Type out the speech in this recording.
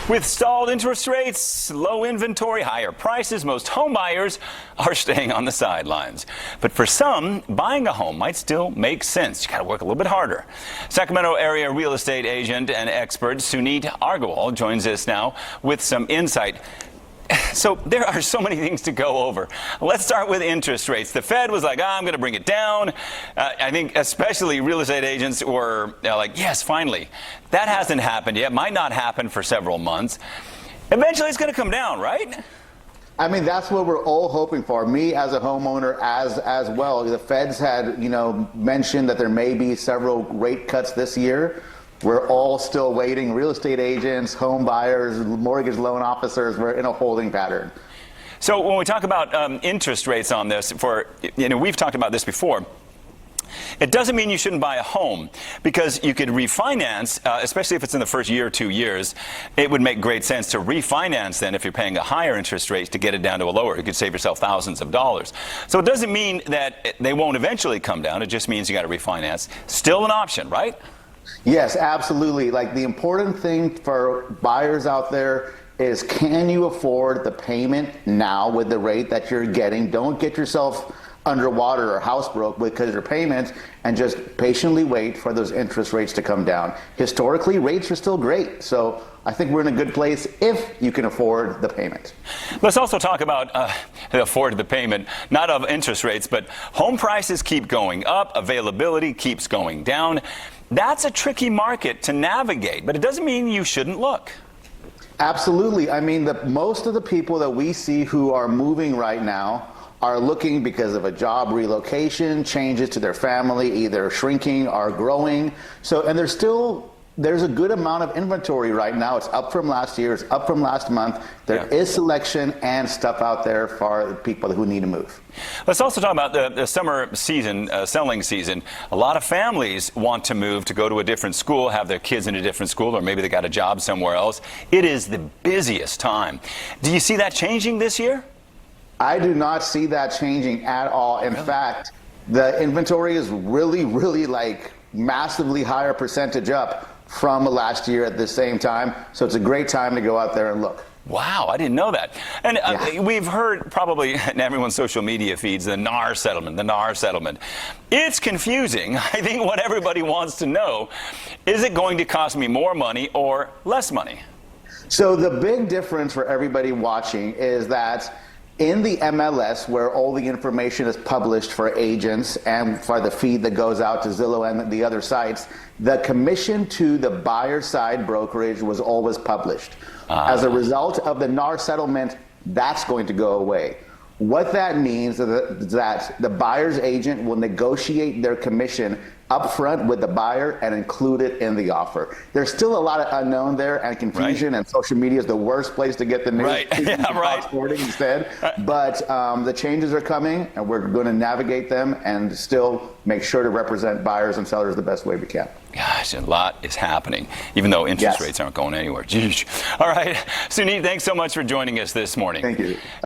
With stalled interest rates, low inventory, higher prices, most home buyers are staying on the sidelines. But for some, buying a home might still make sense. You got to work a little bit harder. Sacramento area real estate agent and expert Sunit Argawal joins us now with some insight. So there are so many things to go over. Let's start with interest rates. The Fed was like, I'm going to bring it down. I think especially real estate agents were like, yes, finally. That hasn't happened yet. Might not happen for several months. Eventually it's going to come down, right? I mean, that's what we're all hoping for. Me as a homeowner as well. The Feds had, mentioned that there may be several rate cuts this year. We're all still waiting. Real estate agents, home buyers, mortgage loan officers, we're in a holding pattern. So when we talk about interest rates on this, we've talked about this before. It doesn't mean you shouldn't buy a home, because you could refinance, especially if it's in the first year or 2 years. It would make great sense to refinance then if you're paying a higher interest rate to get it down to a lower. You could save yourself thousands of dollars. So it doesn't mean that they won't eventually come down. It just means you got to refinance. Still an option, right? Yes, absolutely. Like, the important thing for buyers out there is, can you afford the payment now with the rate that you're getting? Don't get yourself underwater or house broke because your payments, and just patiently wait for those interest rates to come down. Historically, rates are still great. So I think we're in a good place if you can afford the payment. Let's also talk about afford the payment, not of interest rates, but home prices keep going up, availability keeps going down. That's a tricky market to navigate, but it doesn't mean you shouldn't look. Absolutely. I mean, most of the people that we see who are moving right now are looking because of a job relocation, changes to their family, either shrinking or growing. So, and there's a good amount of inventory right now. It's up from last year, it's up from last month. There is selection and stuff out there for people who need to move. Let's also talk about the summer season, selling season. A lot of families want to move to go to a different school, have their kids in a different school, or maybe they got a job somewhere else. It is the busiest time. Do you see that changing this year? I do not see that changing at all. In fact, the inventory is really, like massively higher percentage up from last year at the same time. So it's a great time to go out there and look. Wow, I didn't know that. And we've heard probably in everyone's social media feeds, the NAR settlement. It's confusing. I think what everybody wants to know, is it going to cost me more money or less money? So the big difference for everybody watching is that in the MLS, where all the information is published for agents and for the feed that goes out to Zillow and the other sites, the commission to the buyer side brokerage was always published. As a result of the NAR settlement, that's going to go away. What that means is that the buyer's agent will negotiate their commission upfront with the buyer and include it in the offer. There's still a lot of unknown there and confusion, and social media is the worst place to get the news. Instead. But the changes are coming, and we're going to navigate them and still make sure to represent buyers and sellers the best way we can. Gosh, a lot is happening, even though interest rates aren't going anywhere. All right, Sunit, thanks so much for joining us this morning. Thank you.